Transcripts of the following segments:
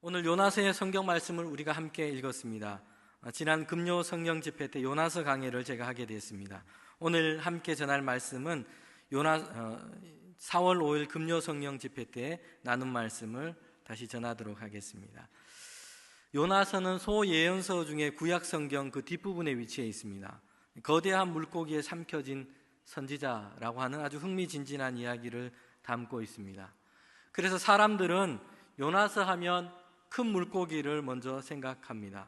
오늘 요나서의 성경 말씀을 우리가 함께 읽었습니다. 지난 금요 성령 집회 때 요나서 강해를 제가 하게 되었습니다. 오늘 함께 전할 말씀은 4월 5일 금요 성령 집회 때 나눈 말씀을 다시 전하도록 하겠습니다. 요나서는 소예언서 중에 구약 성경 그 뒷부분에 위치해 있습니다. 거대한 물고기에 삼켜진 선지자라고 하는 아주 흥미진진한 이야기를 담고 있습니다. 그래서 사람들은 요나서 하면 큰 물고기를 먼저 생각합니다.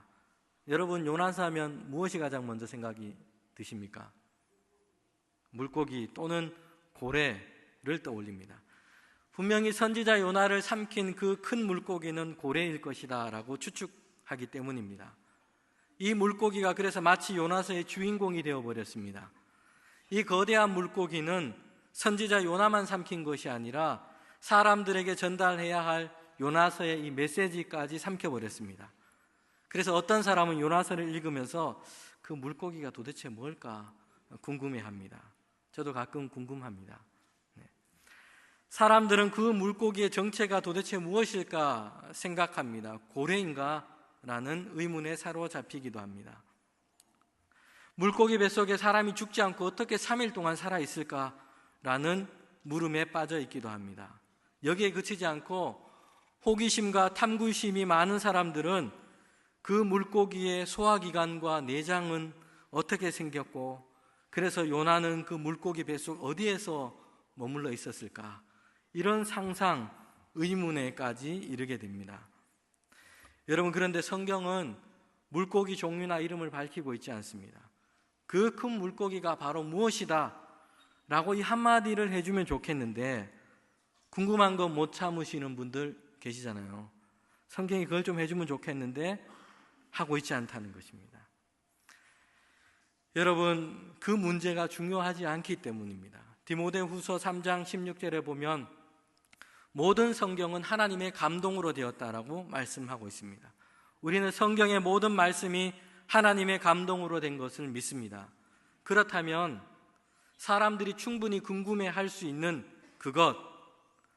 여러분, 요나서 하면 무엇이 가장 먼저 생각이 드십니까? 물고기 또는 고래를 떠올립니다. 분명히 선지자 요나를 삼킨 그 큰 물고기는 고래일 것이다 라고 추측하기 때문입니다. 이 물고기가 그래서 마치 요나서의 주인공이 되어버렸습니다. 이 거대한 물고기는 선지자 요나만 삼킨 것이 아니라 사람들에게 전달해야 할 요나서의 이 메시지까지 삼켜버렸습니다. 그래서 어떤 사람은 요나서를 읽으면서 그 물고기가 도대체 뭘까 궁금해합니다. 저도 가끔 궁금합니다. 사람들은 그 물고기의 정체가 도대체 무엇일까 생각합니다. 고래인가? 라는 의문에 사로잡히기도 합니다. 물고기 뱃속에 사람이 죽지 않고 어떻게 3일 동안 살아있을까? 라는 물음에 빠져 있기도 합니다. 여기에 그치지 않고 호기심과 탐구심이 많은 사람들은 그 물고기의 소화기관과 내장은 어떻게 생겼고, 그래서 요나는 그 물고기 뱃속 어디에서 머물러 있었을까? 이런 상상, 의문에까지 이르게 됩니다. 여러분, 그런데 성경은 물고기 종류나 이름을 밝히고 있지 않습니다. 그 큰 물고기가 바로 무엇이다 라고 이 한마디를 해주면 좋겠는데, 궁금한 거 못 참으시는 분들 계시잖아요. 성경이 그걸 좀 해주면 좋겠는데 하고 있지 않다는 것입니다. 여러분, 그 문제가 중요하지 않기 때문입니다. 디모데후서 3장 16절에 보면 모든 성경은 하나님의 감동으로 되었다라고 말씀하고 있습니다. 우리는 성경의 모든 말씀이 하나님의 감동으로 된 것을 믿습니다. 그렇다면 사람들이 충분히 궁금해할 수 있는 그것,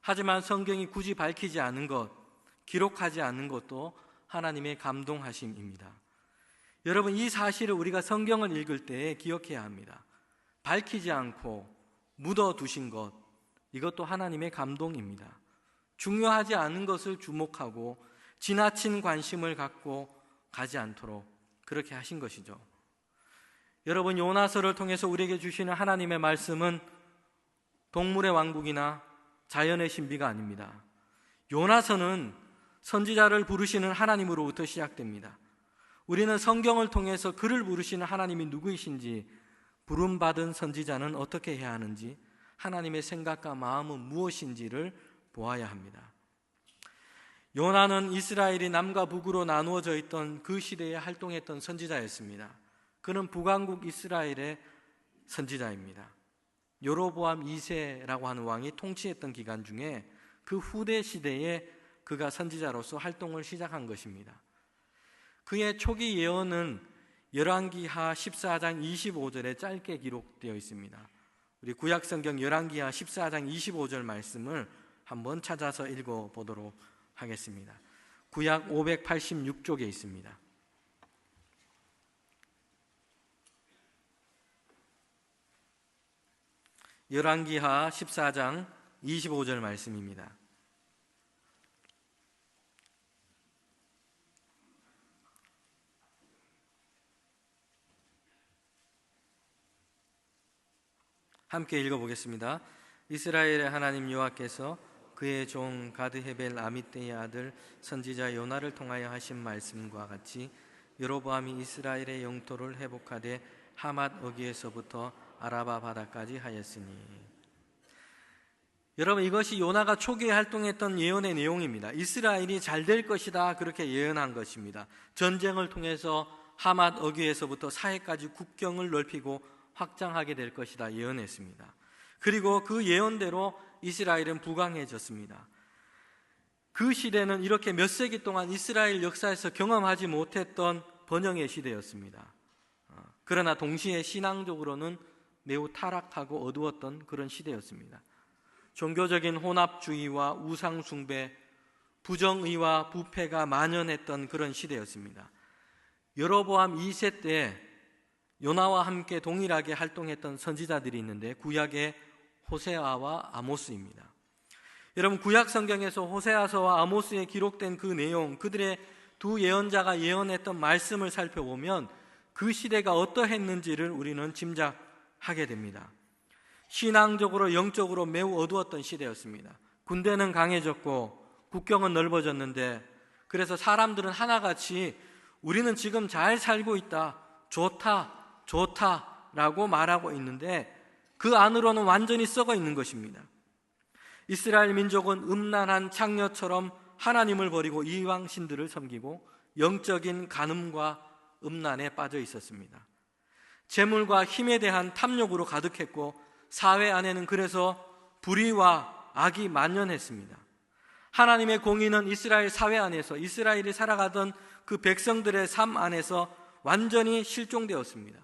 하지만 성경이 굳이 밝히지 않은 것, 기록하지 않은 것도 하나님의 감동하심입니다. 여러분, 이 사실을 우리가 성경을 읽을 때 기억해야 합니다. 밝히지 않고 묻어두신 것, 이것도 하나님의 감동입니다. 중요하지 않은 것을 주목하고 지나친 관심을 갖고 가지 않도록 그렇게 하신 것이죠. 여러분, 요나서를 통해서 우리에게 주시는 하나님의 말씀은 동물의 왕국이나 자연의 신비가 아닙니다. 요나서는 선지자를 부르시는 하나님으로부터 시작됩니다. 우리는 성경을 통해서 그를 부르시는 하나님이 누구이신지, 부름받은 선지자는 어떻게 해야 하는지, 하나님의 생각과 마음은 무엇인지를 보아야 합니다. 요나는 이스라엘이 남과 북으로 나누어져 있던 그 시대에 활동했던 선지자였습니다. 그는 북왕국 이스라엘의 선지자입니다. 여로보암 2세라고 하는 왕이 통치했던 기간 중에 그 후대 시대에 그가 선지자로서 활동을 시작한 것입니다. 그의 초기 예언은 열왕기하 14장 25절에 짧게 기록되어 있습니다. 우리 구약성경 열왕기하 14장 25절 말씀을 한번 찾아서 읽어보도록 하겠습니다. 구약 586쪽에 있습니다. 열왕기하 14장 25절 말씀입니다. 함께 읽어보겠습니다. 이스라엘의 하나님 여호와께서 그의 종 가드헤벨 아미떼의 아들 선지자 요나를 통하여 하신 말씀과 같이 여로보암이 이스라엘의 영토를 회복하되 하맛 어귀에서부터 아라바 바다까지 하였으니. 여러분, 이것이 요나가 초기에 활동했던 예언의 내용입니다. 이스라엘이 잘 될 것이다, 그렇게 예언한 것입니다. 전쟁을 통해서 하맛 어귀에서부터 사해까지 국경을 넓히고 확장하게 될 것이다 예언했습니다. 그리고 그 예언대로 이스라엘은 부강해졌습니다. 그 시대는 이렇게 몇 세기 동안 이스라엘 역사에서 경험하지 못했던 번영의 시대였습니다. 그러나 동시에 신앙적으로는 매우 타락하고 어두웠던 그런 시대였습니다. 종교적인 혼합주의와 우상숭배, 부정의와 부패가 만연했던 그런 시대였습니다. 여로보암 2세 때 요나와 함께 동일하게 활동했던 선지자들이 있는데 구약의 호세아와 아모스입니다. 여러분, 구약 성경에서 호세아서와 아모스에 기록된 그 내용, 그들의 두 예언자가 예언했던 말씀을 살펴보면 그 시대가 어떠했는지를 우리는 짐작하게 됩니다. 신앙적으로 영적으로 매우 어두웠던 시대였습니다. 군대는 강해졌고 국경은 넓어졌는데, 그래서 사람들은 하나같이 우리는 지금 잘 살고 있다, 좋다 라고 말하고 있는데 그 안으로는 완전히 썩어 있는 것입니다. 이스라엘 민족은 음란한 창녀처럼 하나님을 버리고 이방 신들을 섬기고 영적인 간음과 음란에 빠져 있었습니다. 재물과 힘에 대한 탐욕으로 가득했고 사회 안에는 그래서 불의와 악이 만연했습니다. 하나님의 공의는 이스라엘 사회 안에서, 이스라엘이 살아가던 그 백성들의 삶 안에서 완전히 실종되었습니다.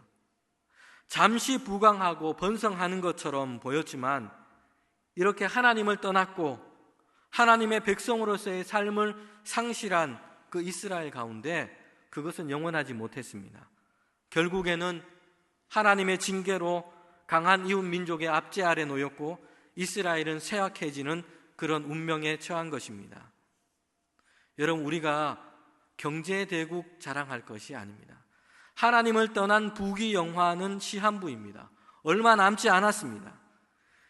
잠시 부강하고 번성하는 것처럼 보였지만 이렇게 하나님을 떠났고 하나님의 백성으로서의 삶을 상실한 그 이스라엘 가운데 그것은 영원하지 못했습니다. 결국에는 하나님의 징계로 강한 이웃 민족의 압제 아래 놓였고 이스라엘은 쇠약해지는 그런 운명에 처한 것입니다. 여러분, 우리가 경제대국 자랑할 것이 아닙니다. 하나님을 떠난 부귀영화는 시한부입니다. 얼마 남지 않았습니다.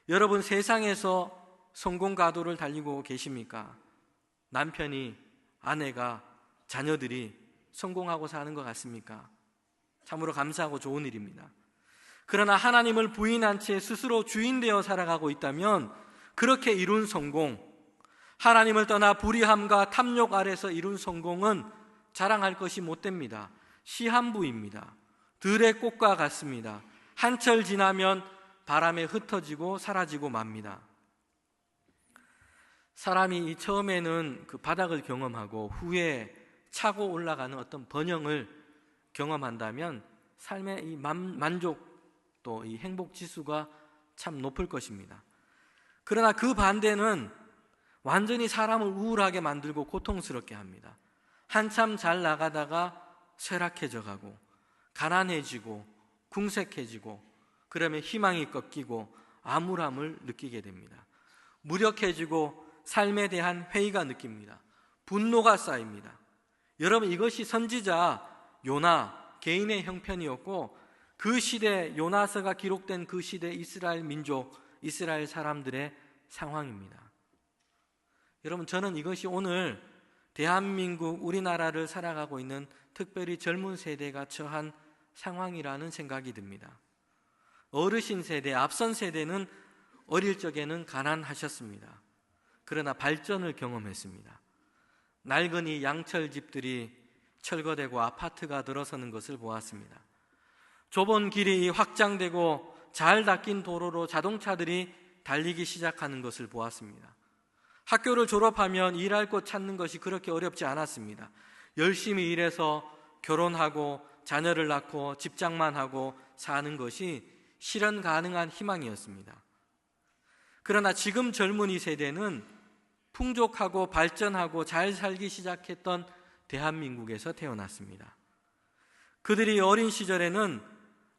여러분, 세상에서 성공 가도를 달리고 계십니까? 남편이, 아내가, 자녀들이 성공하고 사는 것 같습니까? 참으로 감사하고 좋은 일입니다. 그러나 하나님을 부인한 채 스스로 주인되어 살아가고 있다면 그렇게 이룬 성공, 하나님을 떠나 불의함과 탐욕 아래서 이룬 성공은 자랑할 것이 못됩니다. 시한부입니다. 들의 꽃과 같습니다. 한철 지나면 바람에 흩어지고 사라지고 맙니다. 사람이 처음에는 그 바닥을 경험하고 후에 차고 올라가는 어떤 번영을 경험한다면 삶의 이 만족 또 이 행복 지수가 참 높을 것입니다. 그러나 그 반대는 완전히 사람을 우울하게 만들고 고통스럽게 합니다. 한참 잘 나가다가 쇠락해져 가고 가난해지고 궁색해지고 그러면 희망이 꺾이고 암울함을 느끼게 됩니다. 무력해지고 삶에 대한 회의가 느낍니다. 분노가 쌓입니다. 여러분, 이것이 선지자 요나 개인의 형편이었고 그 시대, 요나서가 기록된 그 시대 이스라엘 민족, 이스라엘 사람들의 상황입니다. 여러분, 저는 이것이 오늘 대한민국, 우리나라를 살아가고 있는 특별히 젊은 세대가 처한 상황이라는 생각이 듭니다. 어르신 세대, 앞선 세대는 어릴 적에는 가난하셨습니다. 그러나 발전을 경험했습니다. 낡은이 양철집들이 철거되고 아파트가 들어서는 것을 보았습니다. 좁은 길이 확장되고 잘 닦인 도로로 자동차들이 달리기 시작하는 것을 보았습니다. 학교를 졸업하면 일할 곳 찾는 것이 그렇게 어렵지 않았습니다. 열심히 일해서 결혼하고 자녀를 낳고 집장만 하고 사는 것이 실현 가능한 희망이었습니다. 그러나 지금 젊은이 세대는 풍족하고 발전하고 잘 살기 시작했던 대한민국에서 태어났습니다. 그들이 어린 시절에는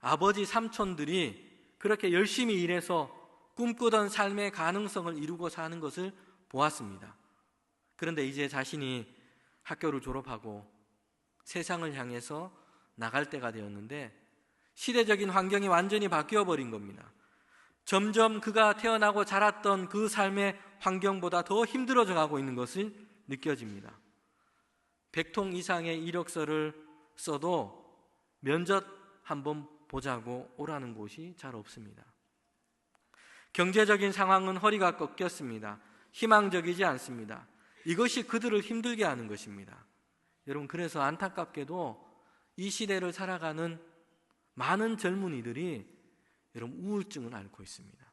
아버지 삼촌들이 그렇게 열심히 일해서 꿈꾸던 삶의 가능성을 이루고 사는 것을 보았습니다. 그런데 이제 자신이 학교를 졸업하고 세상을 향해서 나갈 때가 되었는데 시대적인 환경이 완전히 바뀌어 버린 겁니다. 점점 그가 태어나고 자랐던 그 삶의 환경보다 더 힘들어져 가고 있는 것을 느껴집니다. 100통 이상의 이력서를 써도 면접 한번 보자고 오라는 곳이 잘 없습니다. 경제적인 상황은 허리가 꺾였습니다. 희망적이지 않습니다. 이것이 그들을 힘들게 하는 것입니다. 여러분, 그래서 안타깝게도 이 시대를 살아가는 많은 젊은이들이 여러분 우울증을 앓고 있습니다.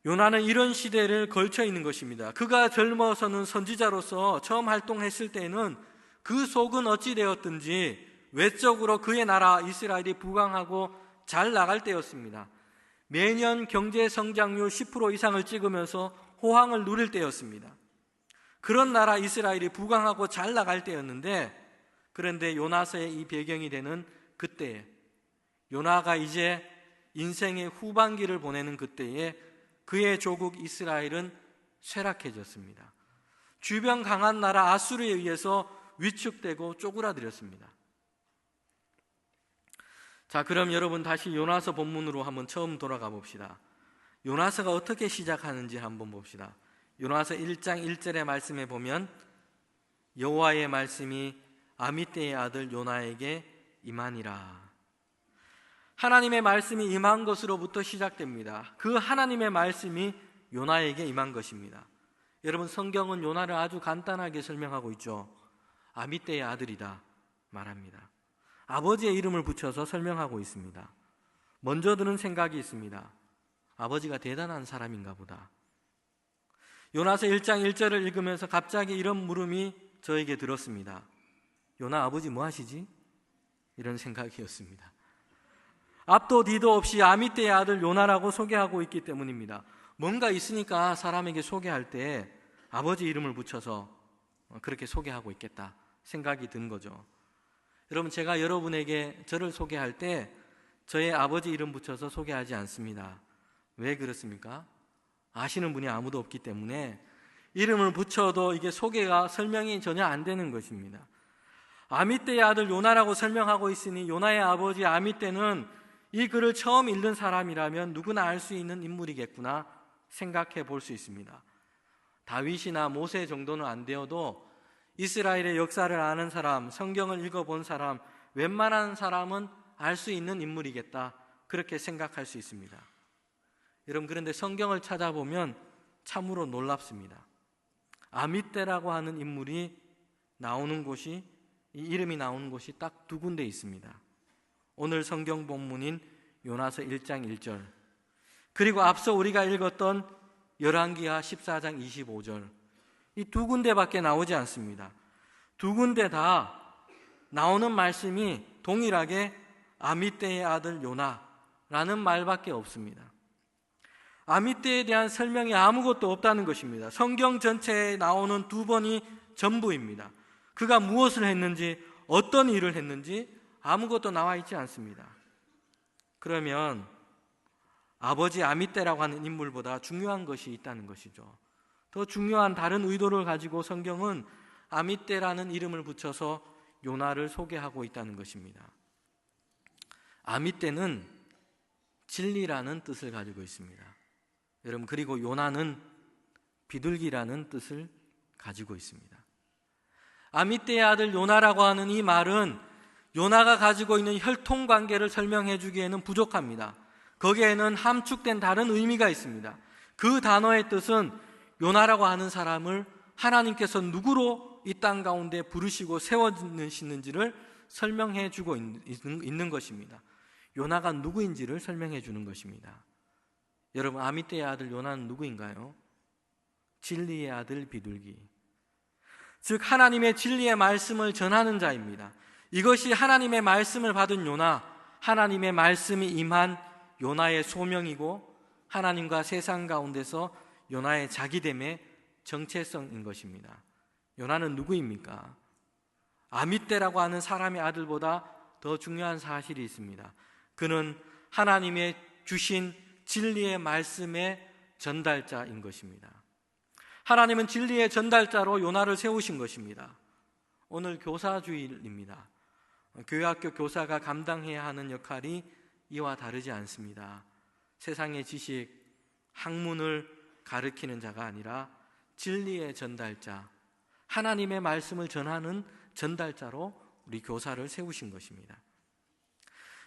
요나는 이런 시대를 걸쳐 있는 것입니다. 그가 젊어서는 선지자로서 처음 활동했을 때는 그 속은 어찌 되었든지 외적으로 그의 나라 이스라엘이 부강하고 잘 나갈 때였습니다. 매년 경제 성장률 10% 이상을 찍으면서 호황을 누릴 때였습니다. 그런 나라 이스라엘이 부강하고 잘 나갈 때였는데, 그런데 요나서의 이 배경이 되는 그때에, 요나가 이제 인생의 후반기를 보내는 그때에 그의 조국 이스라엘은 쇠락해졌습니다. 주변 강한 나라 아수르에 의해서 위축되고 쪼그라들었습니다. 자, 그럼 여러분 다시 요나서 본문으로 한번 처음 돌아가 봅시다. 요나서가 어떻게 시작하는지 한번 봅시다. 요나서 1장 1절의 말씀에 보면 여호와의 말씀이 아미떼의 아들 요나에게 임하니라. 하나님의 말씀이 임한 것으로부터 시작됩니다. 그 하나님의 말씀이 요나에게 임한 것입니다. 여러분, 성경은 요나를 아주 간단하게 설명하고 있죠. 아미떼의 아들이다 말합니다. 아버지의 이름을 붙여서 설명하고 있습니다. 먼저 드는 생각이 있습니다. 아버지가 대단한 사람인가 보다. 요나서 1장 1절을 읽으면서 갑자기 이런 물음이 저에게 들었습니다. 요나 아버지 뭐 하시지? 이런 생각이었습니다. 앞도 뒤도 없이 아미떼의 아들 요나라고 소개하고 있기 때문입니다. 뭔가 있으니까 사람에게 소개할 때 아버지 이름을 붙여서 그렇게 소개하고 있겠다 생각이 든 거죠. 여러분, 제가 여러분에게 저를 소개할 때 저의 아버지 이름 붙여서 소개하지 않습니다. 왜 그렇습니까? 아시는 분이 아무도 없기 때문에 이름을 붙여도 이게 소개가 설명이 전혀 안 되는 것입니다. 아미떼의 아들 요나라고 설명하고 있으니 요나의 아버지 아미떼는 이 글을 처음 읽는 사람이라면 누구나 알 수 있는 인물이겠구나 생각해 볼 수 있습니다. 다윗이나 모세 정도는 안 되어도 이스라엘의 역사를 아는 사람, 성경을 읽어본 사람, 웬만한 사람은 알 수 있는 인물이겠다 그렇게 생각할 수 있습니다. 여러분, 그런데 성경을 찾아보면 참으로 놀랍습니다. 아미떼라고 하는 인물이 나오는 곳이, 이 이름이 나오는 곳이 딱 두 군데 있습니다. 오늘 성경 본문인 요나서 1장 1절, 그리고 앞서 우리가 읽었던 열왕기하 14장 25절, 이 두 군데밖에 나오지 않습니다. 두 군데 다 나오는 말씀이 동일하게 아미떼의 아들 요나라는 말밖에 없습니다. 아미떼에 대한 설명이 아무것도 없다는 것입니다. 성경 전체에 나오는 두 번이 전부입니다. 그가 무엇을 했는지, 어떤 일을 했는지 아무것도 나와 있지 않습니다. 그러면 아버지 아미떼라고 하는 인물보다 중요한 것이 있다는 것이죠. 더 중요한 다른 의도를 가지고 성경은 아미떼라는 이름을 붙여서 요나를 소개하고 있다는 것입니다. 아미떼는 진리라는 뜻을 가지고 있습니다. 여러분, 그리고 요나는 비둘기라는 뜻을 가지고 있습니다. 아미떼의 아들 요나라고 하는 이 말은 요나가 가지고 있는 혈통관계를 설명해 주기에는 부족합니다. 거기에는 함축된 다른 의미가 있습니다. 그 단어의 뜻은 요나라고 하는 사람을 하나님께서 누구로 이 땅 가운데 부르시고 세워지시는지를 설명해 주고 있는 것입니다. 요나가 누구인지를 설명해 주는 것입니다. 여러분, 아미떼의 아들 요나는 누구인가요? 진리의 아들 비둘기, 즉 하나님의 진리의 말씀을 전하는 자입니다. 이것이 하나님의 말씀을 받은 요나, 하나님의 말씀이 임한 요나의 소명이고 하나님과 세상 가운데서 요나의 자기됨의 정체성인 것입니다. 요나는 누구입니까? 아미떼라고 하는 사람의 아들보다 더 중요한 사실이 있습니다. 그는 하나님의 주신 진리의 말씀의 전달자인 것입니다. 하나님은 진리의 전달자로 요나를 세우신 것입니다. 오늘 교사주일입니다. 교회학교 교사가 감당해야 하는 역할이 이와 다르지 않습니다. 세상의 지식, 학문을 가르치는 자가 아니라 진리의 전달자, 하나님의 말씀을 전하는 전달자로 우리 교사를 세우신 것입니다.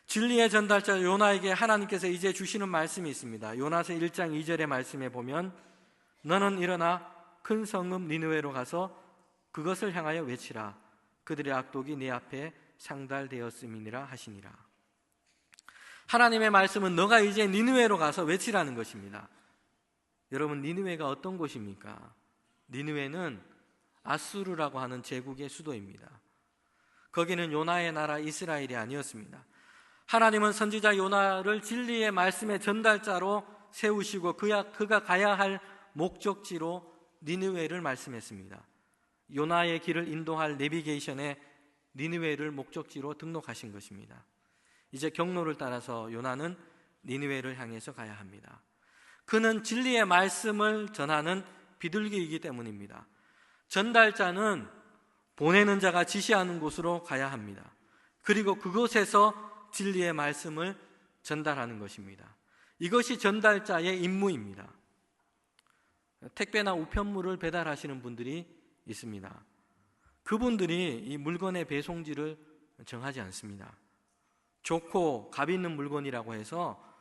진리의 전달자 요나에게 하나님께서 이제 주시는 말씀이 있습니다. 요나서 1장 2절의 말씀에 보면 너는 일어나 큰 성읍 니느웨로 가서 그것을 향하여 외치라. 그들의 악독이 네 앞에 상달되었음이니라 하시니라. 하나님의 말씀은 너가 이제 니느웨로 가서 외치라는 것입니다. 여러분, 니느웨가 어떤 곳입니까? 니느웨는 아수르라고 하는 제국의 수도입니다. 거기는 요나의 나라 이스라엘이 아니었습니다. 하나님은 선지자 요나를 진리의 말씀의 전달자로 세우시고 그가 가야 할 목적지로 니느웨를 말씀했습니다. 요나의 길을 인도할 내비게이션에 니느웨를 목적지로 등록하신 것입니다. 이제 경로를 따라서 요나는 니느웨를 향해서 가야 합니다. 그는 진리의 말씀을 전하는 비둘기이기 때문입니다. 전달자는 보내는 자가 지시하는 곳으로 가야 합니다. 그리고 그곳에서 진리의 말씀을 전달하는 것입니다. 이것이 전달자의 임무입니다. 택배나 우편물을 배달하시는 분들이 있습니다. 그분들이 이 물건의 배송지를 정하지 않습니다. 좋고 값 있는 물건이라고 해서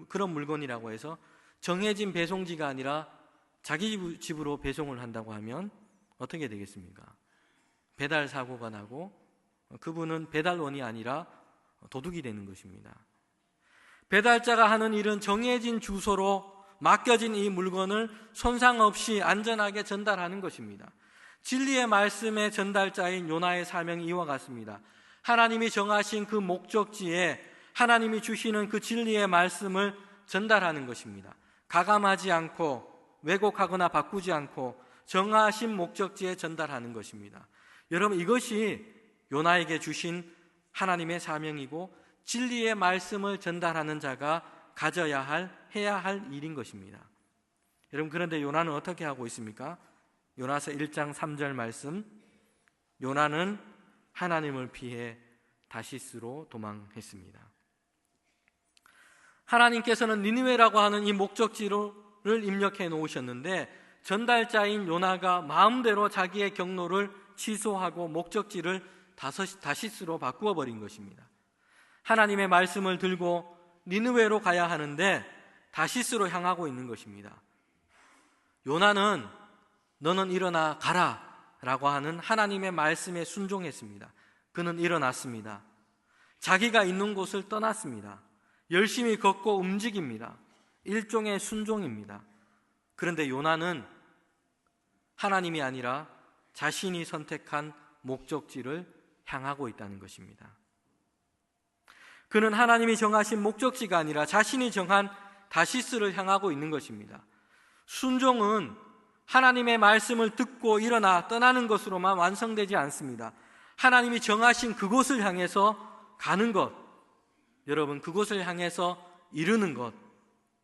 그런 물건이라고 해서 정해진 배송지가 아니라 자기 집으로 배송을 한다고 하면 어떻게 되겠습니까? 배달 사고가 나고 그분은 배달원이 아니라 도둑이 되는 것입니다. 배달자가 하는 일은 정해진 주소로 맡겨진 이 물건을 손상 없이 안전하게 전달하는 것입니다. 진리의 말씀의 전달자인 요나의 사명이 이와 같습니다. 하나님이 정하신 그 목적지에 하나님이 주시는 그 진리의 말씀을 전달하는 것입니다. 가감하지 않고 왜곡하거나 바꾸지 않고 정하신 목적지에 전달하는 것입니다. 여러분, 이것이 요나에게 주신 하나님의 사명이고 진리의 말씀을 전달하는 자가 해야 할 일인 것입니다. 여러분, 그런데 요나는 어떻게 하고 있습니까? 요나서 1장 3절 말씀, 요나는 하나님을 피해 다시스로 도망했습니다. 하나님께서는 니느웨라고 하는 이 목적지를 입력해 놓으셨는데 전달자인 요나가 마음대로 자기의 경로를 취소하고 목적지를 다시스로 바꾸어 버린 것입니다. 하나님의 말씀을 들고 니느웨로 가야 하는데 다시스로 향하고 있는 것입니다. 요나는 너는 일어나 가라 라고 하는 하나님의 말씀에 순종했습니다. 그는 일어났습니다. 자기가 있는 곳을 떠났습니다. 열심히 걷고 움직입니다. 일종의 순종입니다. 그런데 요나는 하나님이 아니라 자신이 선택한 목적지를 향하고 있다는 것입니다. 그는 하나님이 정하신 목적지가 아니라 자신이 정한 다시스를 향하고 있는 것입니다. 순종은 하나님의 말씀을 듣고 일어나 떠나는 것으로만 완성되지 않습니다. 하나님이 정하신 그곳을 향해서 가는 것, 여러분, 그곳을 향해서 이루는 것,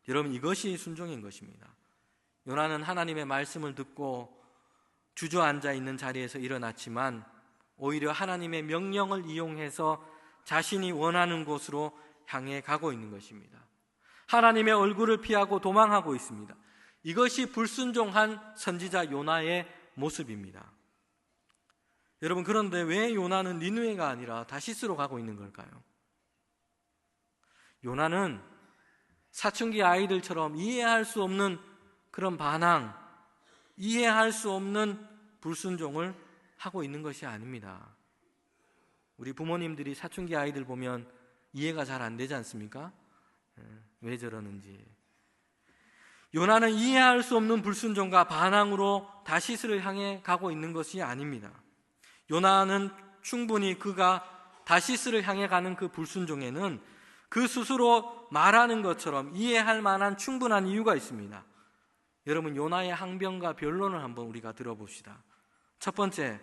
여러분, 이것이 순종인 것입니다. 요나는 하나님의 말씀을 듣고 주저앉아 있는 자리에서 일어났지만 오히려 하나님의 명령을 이용해서 자신이 원하는 곳으로 향해 가고 있는 것입니다. 하나님의 얼굴을 피하고 도망하고 있습니다. 이것이 불순종한 선지자 요나의 모습입니다. 여러분, 그런데 왜 요나는 니느웨가 아니라 다시스로 가고 있는 걸까요? 요나는 사춘기 아이들처럼 이해할 수 없는 그런 반항, 이해할 수 없는 불순종을 하고 있는 것이 아닙니다. 우리 부모님들이 사춘기 아이들 보면 이해가 잘 안 되지 않습니까? 왜 저러는지. 요나는 이해할 수 없는 불순종과 반항으로 다시스를 향해 가고 있는 것이 아닙니다. 요나는 충분히 그가 다시스를 향해 가는 그 불순종에는 그 스스로 말하는 것처럼 이해할 만한 충분한 이유가 있습니다. 여러분, 요나의 항변과 변론을 한번 우리가 들어봅시다. 첫 번째,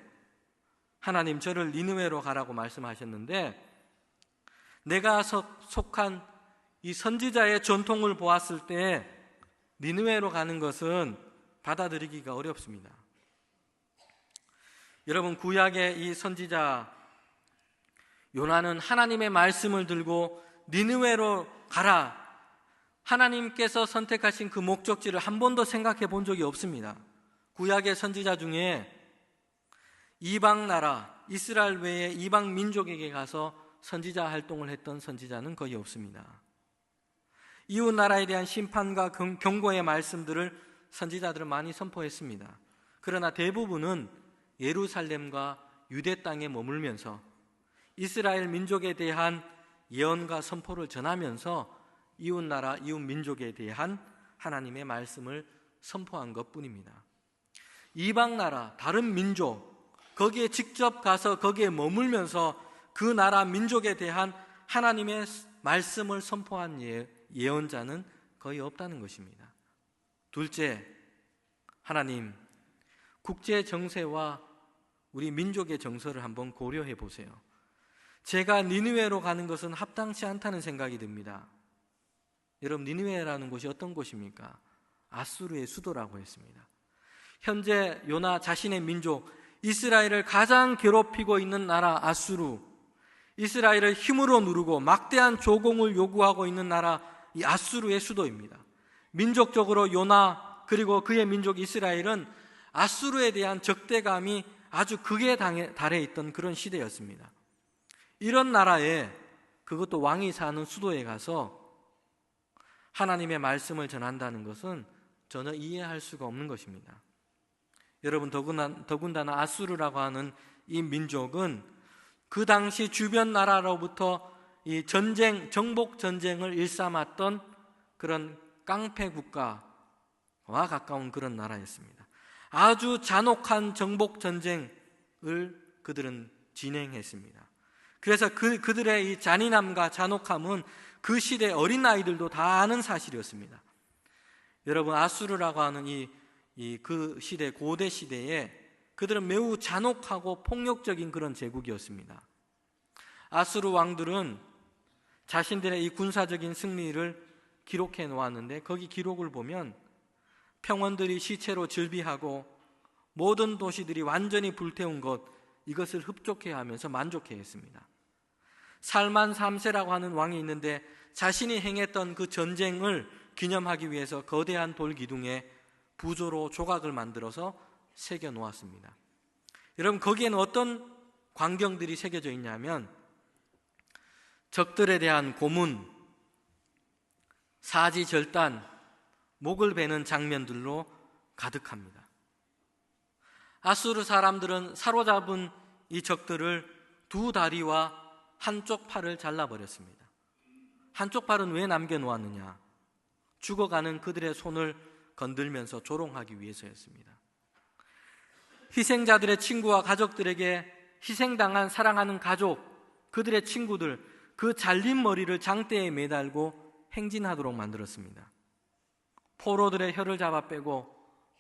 하나님 저를 니느웨로 가라고 말씀하셨는데 내가 속한 이 선지자의 전통을 보았을 때 니느웨로 가는 것은 받아들이기가 어렵습니다. 여러분, 구약의 이 선지자 요나는 하나님의 말씀을 들고 니느웨로 가라, 하나님께서 선택하신 그 목적지를 한 번도 생각해 본 적이 없습니다. 구약의 선지자 중에 이방 나라, 이스라엘 외의 이방 민족에게 가서 선지자 활동을 했던 선지자는 거의 없습니다. 이웃 나라에 대한 심판과 경고의 말씀들을 선지자들은 많이 선포했습니다. 그러나 대부분은 예루살렘과 유대 땅에 머물면서 이스라엘 민족에 대한 예언과 선포를 전하면서 이웃 나라, 이웃 민족에 대한 하나님의 말씀을 선포한 것뿐입니다. 이방 나라, 다른 민족, 거기에 직접 가서 거기에 머물면서 그 나라 민족에 대한 하나님의 말씀을 선포한 예언자는 거의 없다는 것입니다. 둘째, 하나님, 국제 정세와 우리 민족의 정서를 한번 고려해 보세요. 제가 니느웨로 가는 것은 합당치 않다는 생각이 듭니다. 여러분, 니느웨라는 곳이 어떤 곳입니까? 아수르의 수도라고 했습니다. 현재 요나 자신의 민족 이스라엘을 가장 괴롭히고 있는 나라 아수르, 이스라엘을 힘으로 누르고 막대한 조공을 요구하고 있는 나라 이 아수르의 수도입니다. 민족적으로 요나 그리고 그의 민족 이스라엘은 아수르에 대한 적대감이 아주 극에 달해 있던 그런 시대였습니다. 이런 나라에, 그것도 왕이 사는 수도에 가서 하나님의 말씀을 전한다는 것은 전혀 이해할 수가 없는 것입니다. 여러분, 더군다나 아수르라고 하는 이 민족은 그 당시 주변 나라로부터 이 정복 전쟁을 일삼았던 그런 깡패 국가와 가까운 그런 나라였습니다. 아주 잔혹한 정복 전쟁을 그들은 진행했습니다. 그래서 그들의 이 잔인함과 잔혹함은 그 시대 어린아이들도 다 아는 사실이었습니다. 여러분, 아수르라고 하는 그 시대, 고대 시대에 그들은 매우 잔혹하고 폭력적인 그런 제국이었습니다. 아수르 왕들은 자신들의 이 군사적인 승리를 기록해 놓았는데, 거기 기록을 보면 평원들이 시체로 즐비하고 모든 도시들이 완전히 불태운 것, 이것을 흡족해 하면서 만족해 했습니다. 살만 3세라고 하는 왕이 있는데 자신이 행했던 그 전쟁을 기념하기 위해서 거대한 돌 기둥에 부조로 조각을 만들어서 새겨 놓았습니다. 여러분, 거기에는 어떤 광경들이 새겨져 있냐면 적들에 대한 고문, 사지절단, 목을 베는 장면들로 가득합니다. 아수르 사람들은 사로잡은 이 적들을 두 다리와 한쪽 팔을 잘라버렸습니다. 한쪽 팔은 왜 남겨놓았느냐? 죽어가는 그들의 손을 건들면서 조롱하기 위해서였습니다. 희생자들의 친구와 가족들에게 희생당한 사랑하는 가족, 그들의 친구들, 그 잘린 머리를 장대에 매달고 행진하도록 만들었습니다. 포로들의 혀를 잡아 빼고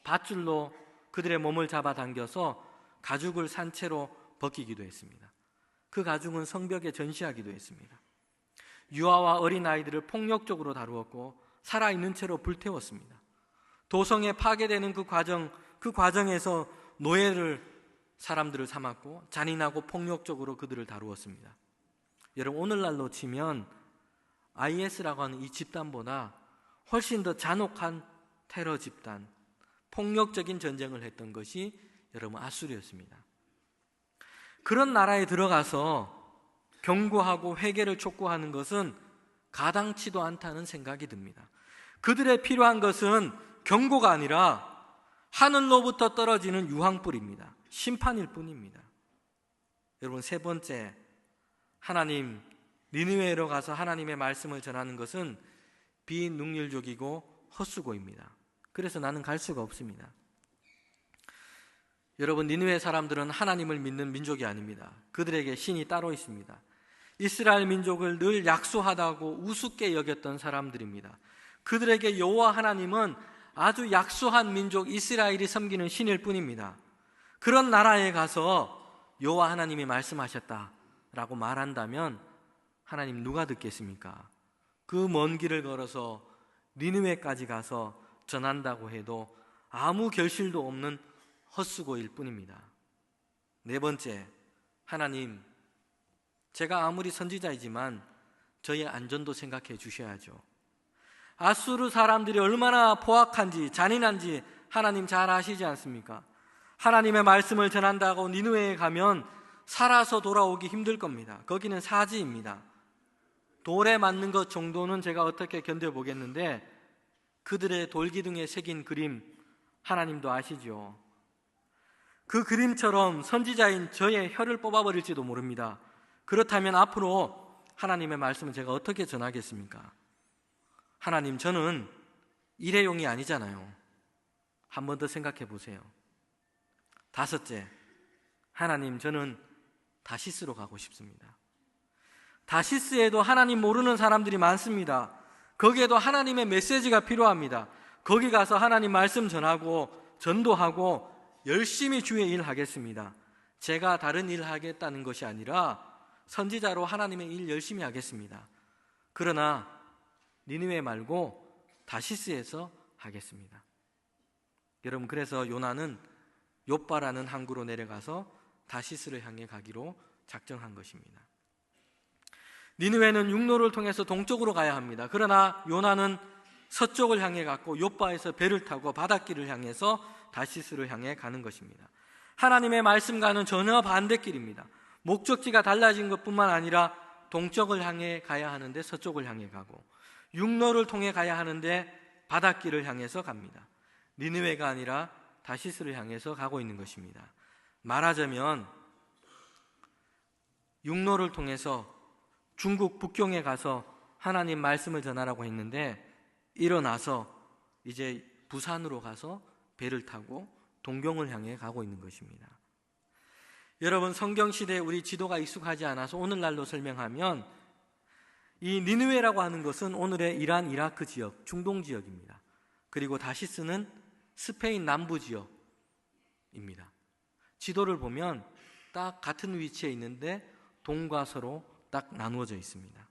밧줄로 그들의 몸을 잡아당겨서 가죽을 산채로 벗기기도 했습니다. 그 가죽은 성벽에 전시하기도 했습니다. 유아와 어린아이들을 폭력적으로 다루었고 살아있는 채로 불태웠습니다. 도성에 파괴되는 그 과정에서 사람들을 삼았고 잔인하고 폭력적으로 그들을 다루었습니다. 여러분, 오늘날로 치면 IS라고 하는 이 집단보다 훨씬 더 잔혹한 테러 집단, 폭력적인 전쟁을 했던 것이 여러분 아수르였습니다. 그런 나라에 들어가서 경고하고 회개를 촉구하는 것은 가당치도 않다는 생각이 듭니다. 그들의 필요한 것은 경고가 아니라 하늘로부터 떨어지는 유황불입니다. 심판일 뿐입니다. 여러분, 세 번째, 하나님, 니느웨로 가서 하나님의 말씀을 전하는 것은 비능률적이고 헛수고입니다. 그래서 나는 갈 수가 없습니다. 여러분, 니느웨 사람들은 하나님을 믿는 민족이 아닙니다. 그들에게 신이 따로 있습니다. 이스라엘 민족을 늘 약소하다고 우습게 여겼던 사람들입니다. 그들에게 여호와 하나님은 아주 약소한 민족 이스라엘이 섬기는 신일 뿐입니다. 그런 나라에 가서 여호와 하나님이 말씀하셨다라고 말한다면 하나님 누가 듣겠습니까? 그 먼 길을 걸어서 니느웨까지 가서 전한다고 해도 아무 결실도 없는 헛수고일 뿐입니다. 네 번째, 하나님, 제가 아무리 선지자이지만 저의 안전도 생각해 주셔야죠. 아수르 사람들이 얼마나 포악한지 잔인한지 하나님 잘 아시지 않습니까? 하나님의 말씀을 전한다고 니느웨에 가면 살아서 돌아오기 힘들 겁니다. 거기는 사지입니다. 돌에 맞는 것 정도는 제가 어떻게 견뎌보겠는데 그들의 돌기둥에 새긴 그림 하나님도 아시죠? 그 그림처럼 선지자인 저의 혀를 뽑아버릴지도 모릅니다. 그렇다면 앞으로 하나님의 말씀을 제가 어떻게 전하겠습니까? 하나님, 저는 일회용이 아니잖아요. 한 번 더 생각해 보세요. 다섯째, 하나님, 저는 다시스로 가고 싶습니다. 다시스에도 하나님 모르는 사람들이 많습니다. 거기에도 하나님의 메시지가 필요합니다. 거기 가서 하나님 말씀 전하고 전도하고 열심히 주의 일 하겠습니다. 제가 다른 일 하겠다는 것이 아니라 선지자로 하나님의 일 열심히 하겠습니다. 그러나 니느웨 말고 다시스에서 하겠습니다. 여러분, 그래서 요나는 욥바라는 항구로 내려가서 다시스를 향해 가기로 작정한 것입니다. 니느웨는 육로를 통해서 동쪽으로 가야 합니다. 그러나 요나는 서쪽을 향해 갔고 욥바에서 배를 타고 바닷길을 향해서 다시스를 향해 가는 것입니다. 하나님의 말씀과는 전혀 반대길입니다. 목적지가 달라진 것뿐만 아니라 동쪽을 향해 가야 하는데 서쪽을 향해 가고, 육로를 통해 가야 하는데 바닷길을 향해서 갑니다. 니느웨가 아니라 다시스를 향해서 가고 있는 것입니다. 말하자면 육로를 통해서 중국 북경에 가서 하나님 말씀을 전하라고 했는데, 일어나서 이제 부산으로 가서 배를 타고 동경을 향해 가고 있는 것입니다. 여러분, 성경시대에 우리 지도가 익숙하지 않아서 오늘날로 설명하면, 이 니느웨라고 하는 것은 오늘의 이란, 이라크 지역, 중동 지역입니다. 그리고 다시스는 스페인 남부 지역입니다. 지도를 보면 딱 같은 위치에 있는데 동과 서로 딱 나누어져 있습니다.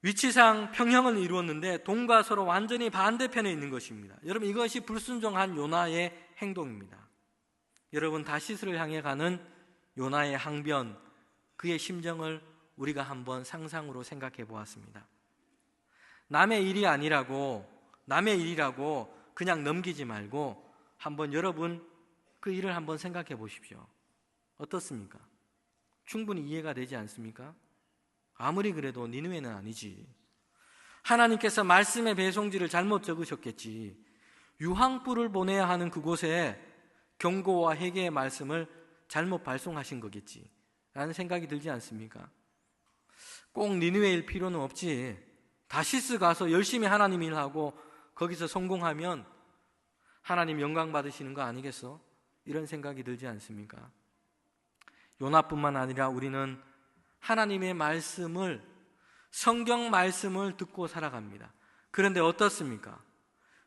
위치상 평형을 이루었는데 동과 서로 완전히 반대편에 있는 것입니다. 여러분, 이것이 불순종한 요나의 행동입니다. 여러분, 다시스를 향해 가는 요나의 항변, 그의 심정을 우리가 한번 상상으로 생각해 보았습니다. 남의 일이라고 그냥 넘기지 말고 한번 여러분 그 일을 한번 생각해 보십시오. 어떻습니까? 충분히 이해가 되지 않습니까? 아무리 그래도 니느웨는 아니지. 하나님께서 말씀의 배송지를 잘못 적으셨겠지. 유황불을 보내야 하는 그곳에 경고와 회개의 말씀을 잘못 발송하신 거겠지 라는 생각이 들지 않습니까? 꼭 니느웨일 필요는 없지. 다시스 가서 열심히 하나님 일하고 거기서 성공하면 하나님 영광 받으시는 거 아니겠어? 이런 생각이 들지 않습니까? 요나뿐만 아니라 우리는 하나님의 말씀을, 성경 말씀을 듣고 살아갑니다. 그런데 어떻습니까?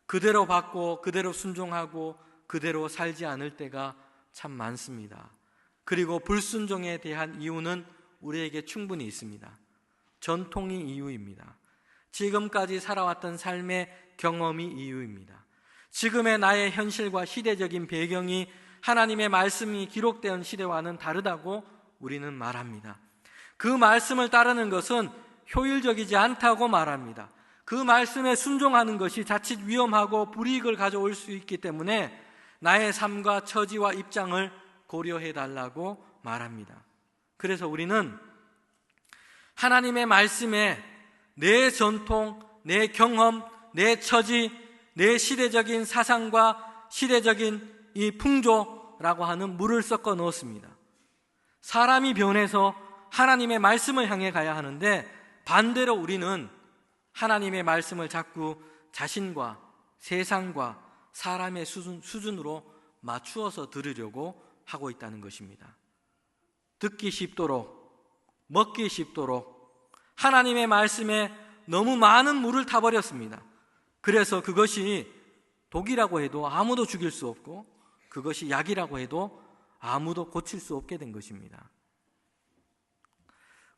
그대로 받고 그대로 순종하고 그대로 살지 않을 때가 참 많습니다. 그리고 불순종에 대한 이유는 우리에게 충분히 있습니다. 전통이 이유입니다. 지금까지 살아왔던 삶의 경험이 이유입니다. 지금의 나의 현실과 시대적인 배경이 하나님의 말씀이 기록된 시대와는 다르다고 우리는 말합니다. 그 말씀을 따르는 것은 효율적이지 않다고 말합니다. 그 말씀에 순종하는 것이 자칫 위험하고 불이익을 가져올 수 있기 때문에 나의 삶과 처지와 입장을 고려해 달라고 말합니다. 그래서 우리는 하나님의 말씀에 내 전통, 내 경험, 내 처지, 내 시대적인 사상과 시대적인 이 풍조라고 하는 물을 섞어 넣었습니다. 사람이 변해서 하나님의 말씀을 향해 가야 하는데, 반대로 우리는 하나님의 말씀을 자꾸 자신과 세상과 사람의 수준으로 맞추어서 들으려고 하고 있다는 것입니다. 듣기 쉽도록, 먹기 쉽도록 하나님의 말씀에 너무 많은 물을 타버렸습니다. 그래서 그것이 독이라고 해도 아무도 죽일 수 없고, 그것이 약이라고 해도 아무도 고칠 수 없게 된 것입니다.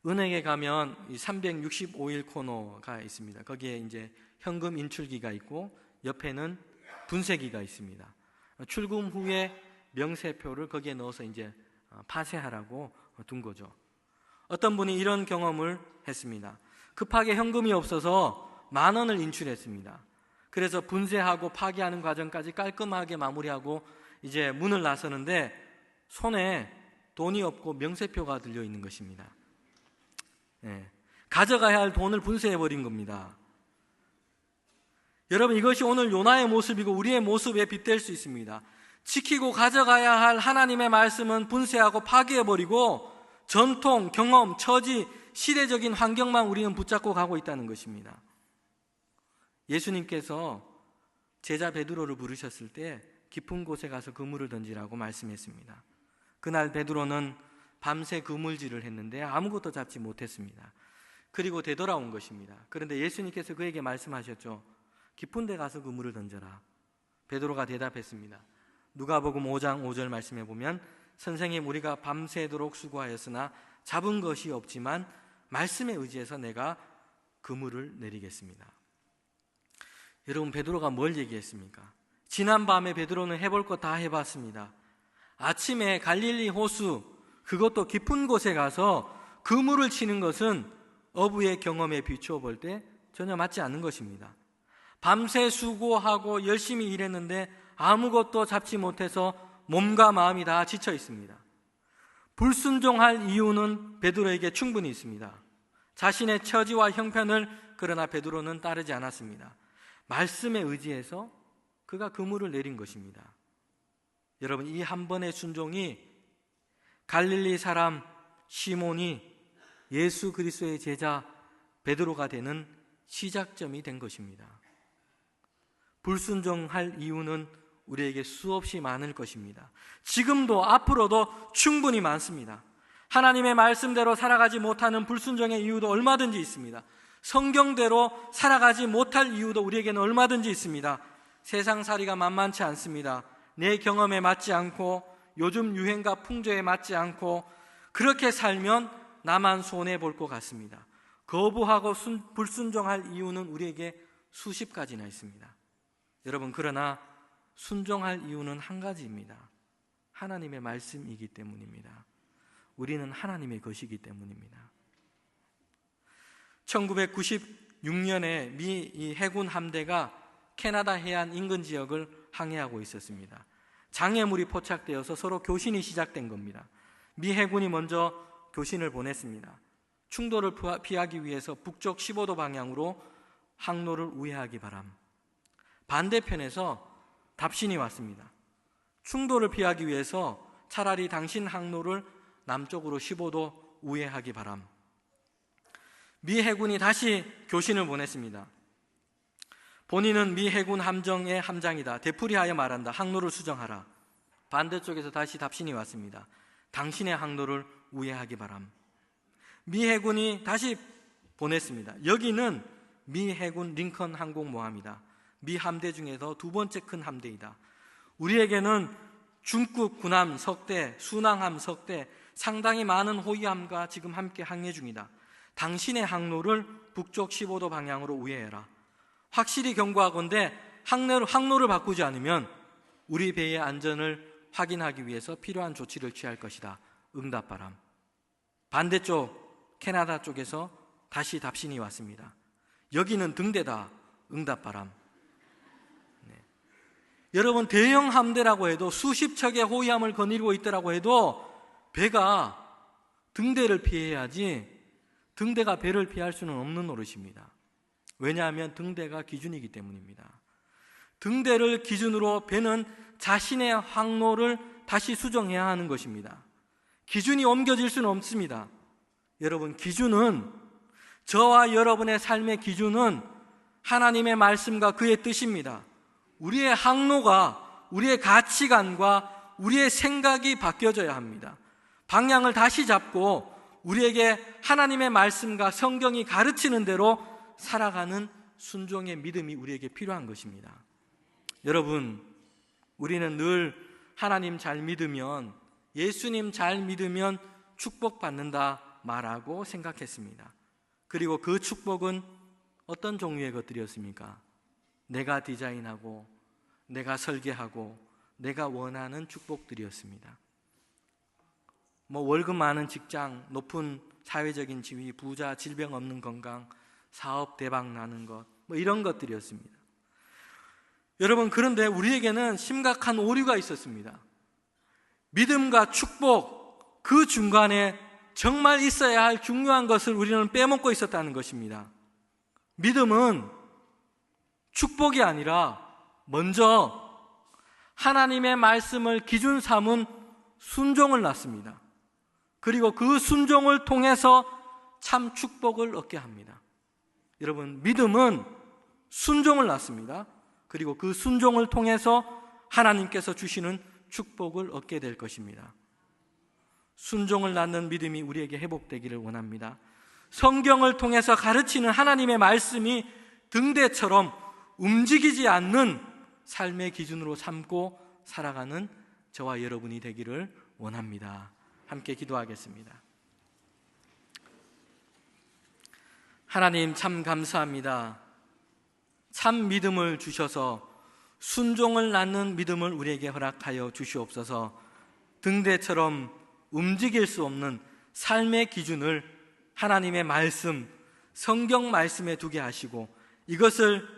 은행에 가면 365일 코너가 있습니다. 거기에 이제 현금 인출기가 있고 옆에는 분쇄기가 있습니다. 출금 후에 명세표를 거기에 넣어서 이제 파쇄하라고 둔 거죠. 어떤 분이 이런 경험을 했습니다. 급하게 현금이 없어서 10,000원을 인출했습니다. 그래서 분쇄하고 파기하는 과정까지 깔끔하게 마무리하고 이제 문을 나서는데 손에 돈이 없고 명세표가 들려 있는 것입니다. 가져가야 할 돈을 분쇄해버린 겁니다. 여러분, 이것이 오늘 요나의 모습이고 우리의 모습에 빗댈 수 있습니다. 지키고 가져가야 할 하나님의 말씀은 분쇄하고 파괴해버리고 전통, 경험, 처지, 시대적인 환경만 우리는 붙잡고 가고 있다는 것입니다. 예수님께서 제자 베드로를 부르셨을 때 깊은 곳에 가서 그물을 던지라고 말씀했습니다. 그날 베드로는 밤새 그물질을 했는데 아무것도 잡지 못했습니다. 그리고 되돌아온 것입니다. 그런데 예수님께서 그에게 말씀하셨죠. 깊은 데 가서 그물을 던져라. 베드로가 대답했습니다. 누가복음 5장 5절 말씀해 보면 선생님, 우리가 밤새도록 수고하였으나 잡은 것이 없지만 말씀에 의지해서 내가 그물을 내리겠습니다. 여러분, 베드로가 뭘 얘기했습니까? 지난 밤에 베드로는 해볼 거 다 해봤습니다. 아침에 갈릴리 호수, 그것도 깊은 곳에 가서 그물을 치는 것은 어부의 경험에 비추어 볼 때 전혀 맞지 않는 것입니다. 밤새 수고하고 열심히 일했는데 아무것도 잡지 못해서 몸과 마음이 다 지쳐 있습니다. 불순종할 이유는 베드로에게 충분히 있습니다. 자신의 처지와 형편을, 그러나 베드로는 따르지 않았습니다. 말씀에 의지해서 그가 그물을 내린 것입니다. 여러분, 이 한 번의 순종이 갈릴리 사람 시몬이 예수 그리스도의 제자 베드로가 되는 시작점이 된 것입니다. 불순종할 이유는 우리에게 수없이 많을 것입니다. 지금도 앞으로도 충분히 많습니다. 하나님의 말씀대로 살아가지 못하는 불순종의 이유도 얼마든지 있습니다. 성경대로 살아가지 못할 이유도 우리에게는 얼마든지 있습니다. 세상살이가 만만치 않습니다. 내 경험에 맞지 않고 요즘 유행과 풍조에 맞지 않고 그렇게 살면 나만 손해볼 것 같습니다. 거부하고 불순종할 이유는 우리에게 수십 가지나 있습니다. 여러분, 그러나 순종할 이유는 한 가지입니다. 하나님의 말씀이기 때문입니다. 우리는 하나님의 것이기 때문입니다. 1996년에 미 해군 함대가 캐나다 해안 인근 지역을 항해하고 있었습니다. 장애물이 포착되어서 서로 교신이 시작된 겁니다. 미 해군이 먼저 교신을 보냈습니다. 충돌을 피하기 위해서 북쪽 15도 방향으로 항로를 우회하기 바람. 반대편에서 답신이 왔습니다. 충돌을 피하기 위해서 차라리 당신 항로를 남쪽으로 15도 우회하기 바람. 미 해군이 다시 교신을 보냈습니다. 본인은 미 해군 함정의 함장이다. 되풀이하여 말한다. 항로를 수정하라. 반대쪽에서 다시 답신이 왔습니다. 당신의 항로를 우회하기 바람. 미 해군이 다시 보냈습니다. 여기는 미 해군 링컨 항공모함이다. 미 함대 중에서 두 번째 큰 함대이다. 우리에게는 중국 군함 석대, 순항함 석대, 상당히 많은 호위함과 지금 함께 항해 중이다. 당신의 항로를 북쪽 15도 방향으로 우회해라. 확실히 경고하건대 항로를 바꾸지 않으면 우리 배의 안전을 확인하기 위해서 필요한 조치를 취할 것이다. 응답바람. 반대쪽 캐나다 쪽에서 다시 답신이 왔습니다. 여기는 등대다. 응답바람. 네. 여러분, 대형 함대라고 해도 수십 척의 호위함을 거느리고 있더라고 해도 배가 등대를 피해야지 등대가 배를 피할 수는 없는 노릇입니다. 왜냐하면 등대가 기준이기 때문입니다. 등대를 기준으로 배는 자신의 항로를 다시 수정해야 하는 것입니다. 기준이 옮겨질 수는 없습니다. 여러분, 기준은, 저와 여러분의 삶의 기준은 하나님의 말씀과 그의 뜻입니다. 우리의 항로가, 우리의 가치관과 우리의 생각이 바뀌어져야 합니다. 방향을 다시 잡고 우리에게 하나님의 말씀과 성경이 가르치는 대로 살아가는 순종의 믿음이 우리에게 필요한 것입니다. 여러분, 우리는 늘 하나님 잘 믿으면, 예수님 잘 믿으면 축복받는다 말하고 생각했습니다. 그리고 그 축복은 어떤 종류의 것들이었습니까? 내가 디자인하고 내가 설계하고 내가 원하는 축복들이었습니다. 월급 많은 직장, 높은 사회적인 지위, 부자, 질병 없는 건강, 사업 대박 나는 것, 이런 것들이었습니다. 여러분, 그런데 우리에게는 심각한 오류가 있었습니다. 믿음과 축복, 그 중간에 정말 있어야 할 중요한 것을 우리는 빼먹고 있었다는 것입니다. 믿음은 축복이 아니라 먼저 하나님의 말씀을 기준 삼은 순종을 낳습니다. 그리고 그 순종을 통해서 참 축복을 얻게 합니다. 여러분, 믿음은 순종을 낳습니다. 그리고 그 순종을 통해서 하나님께서 주시는 축복을 얻게 될 것입니다. 순종을 낳는 믿음이 우리에게 회복되기를 원합니다. 성경을 통해서 가르치는 하나님의 말씀이 등대처럼 움직이지 않는 삶의 기준으로 삼고 살아가는 저와 여러분이 되기를 원합니다. 함께 기도하겠습니다. 하나님, 참 감사합니다. 참 믿음을 주셔서 순종을 낳는 믿음을 우리에게 허락하여 주시옵소서. 등대처럼 움직일 수 없는 삶의 기준을 하나님의 말씀, 성경 말씀에 두게 하시고 이것을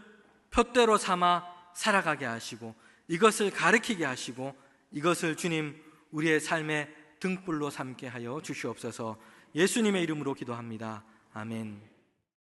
표대로 삼아 살아가게 하시고 이것을 가르치게 하시고 이것을 주님 우리의 삶의 등불로 삼게 하여 주시옵소서. 예수님의 이름으로 기도합니다. 아멘.